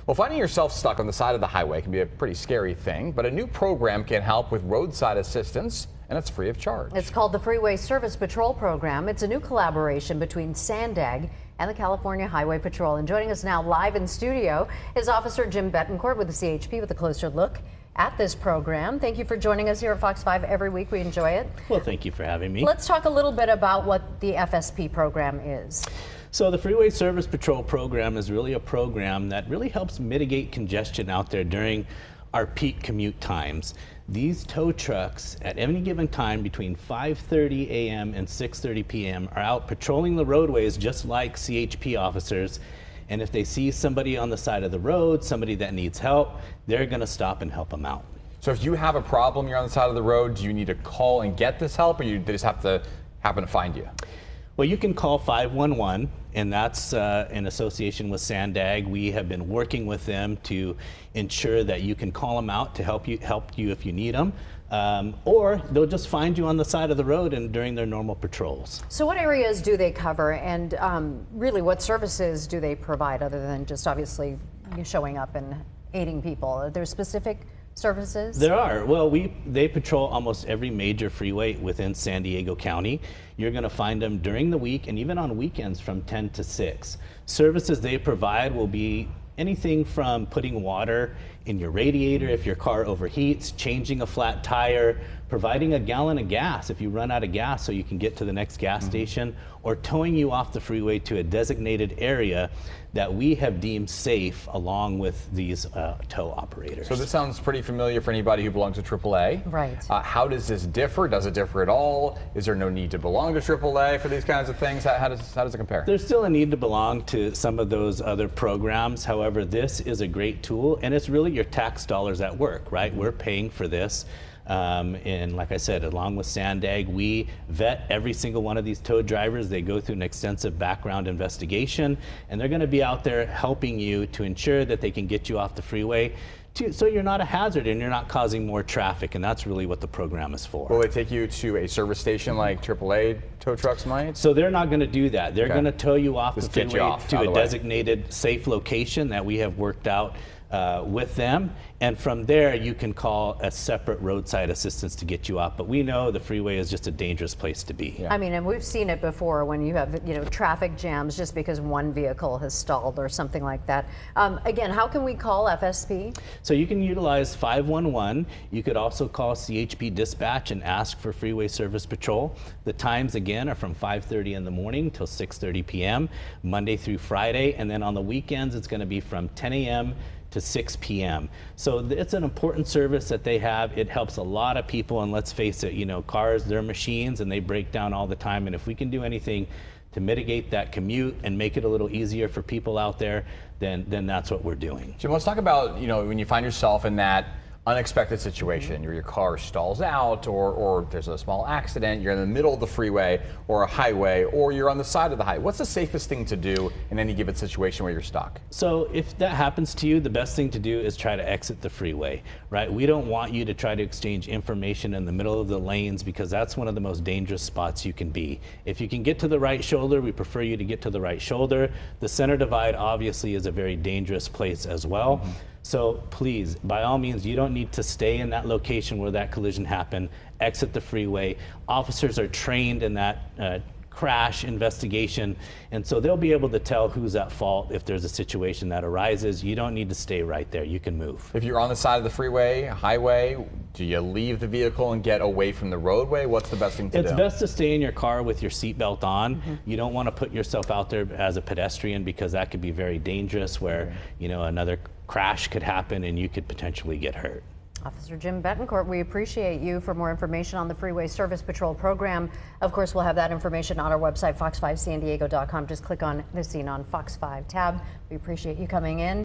Well, finding yourself stuck on the side of the highway can be a pretty scary thing, but a new program can help with roadside assistance, and it's free of charge. It's called the Freeway Service Patrol Program. It's a new collaboration between Sandag and the California Highway Patrol. And joining us now live in studio is Officer Jim Betancourt with the CHP with a closer look at this program. Thank you for joining us here at Fox 5 every week. We enjoy it. Well, thank you for having me. Let's talk a little bit about what the FSP program is. So the Freeway Service Patrol Program is really a program that really helps mitigate congestion out there during our peak commute times. These tow trucks at any given time between 5:30 a.m. and 6:30 p.m. are out patrolling the roadways just like CHP officers. And if they see somebody on the side of the road, somebody that needs help, they're going to stop and help them out. So if you have a problem, you're on the side of the road, do you need to call and get this help, or they just have to happen to find you? Well, you can call 511, and that's in association with Sandag. We have been working with them to ensure that you can call them out to help you if you need them, or they'll just find you on the side of the road and during their normal patrols. So what areas do they cover, and really what services do they provide other than just obviously showing up and aiding people? Are there specific services? There are. Well, they patrol almost every major freeway within San Diego County. You're going to find them during the week and even on weekends from 10 to 6. Services they provide will be anything from putting water in your radiator if your car overheats, changing a flat tire, providing a gallon of gas if you run out of gas so you can get to the next gas station, or towing you off the freeway to a designated area that we have deemed safe along with these tow operators. So this sounds pretty familiar for anybody who belongs to AAA. Right. How does this differ? Does it differ at all? Is there no need to belong to AAA for these kinds of things? How does it compare? There's still a need to belong to some of those other programs. However, this is a great tool, and it's really your tax dollars at work, right? We're paying for this. And like I said, along with Sandag, we vet every single one of these tow drivers. They go through an extensive background investigation, and they're going to be out there helping you to ensure that they can get you off the freeway so you're not a hazard and you're not causing more traffic, and that's really what the program is for. Will they take you to a service station like AAA tow trucks might? So they're not going to do that. They're going to tow you off the freeway to a way. designated safe location that we have worked out with them, and from there you can call a separate roadside assistance to get you off. But we know the freeway is just a dangerous place to be. Yeah. I mean, and we've seen it before when you have, traffic jams just because one vehicle has stalled or something like that. Again, how can we call FSP? So you can utilize 511. You could also call CHP Dispatch and ask for Freeway Service Patrol. The times again are from 5:30 in the morning till 6:30 p.m. Monday through Friday, and then on the weekends it's going to be from 10 a.m. to 6 p.m. So it's an important service that they have. It helps a lot of people, and let's face it, cars, they're machines and they break down all the time, and if we can do anything to mitigate that commute and make it a little easier for people out there, then that's what we're doing. Jim, let's talk about, when you find yourself in that unexpected situation, your car stalls out, or there's a small accident, you're in the middle of the freeway or a highway, or you're on the side of the highway. What's the safest thing to do in any given situation where you're stuck? So if that happens to you, the best thing to do is try to exit the freeway, right? We don't want you to try to exchange information in the middle of the lanes, because that's one of the most dangerous spots you can be. If you can get to the right shoulder, we prefer you to get to the right shoulder. The center divide obviously is a very dangerous place as well. So please, by all means, you don't need to stay in that location where that collision happened. Exit the freeway. Officers are trained in that crash investigation, and so they'll be able to tell who's at fault if there's a situation that arises. You don't need to stay right there. You can move. If you're on the side of the freeway, highway, do you leave the vehicle and get away from the roadway? What's the best thing to do? It's best to stay in your car with your seatbelt on. You don't want to put yourself out there as a pedestrian, because that could be very dangerous, where another crash could happen and you could potentially get hurt. Officer Jim Betancourt, we appreciate you. For more information on the Freeway Service Patrol Program, of course, we'll have that information on our website, fox5sandiego.com. Just click on the Scene on Fox 5 tab. We appreciate you coming in.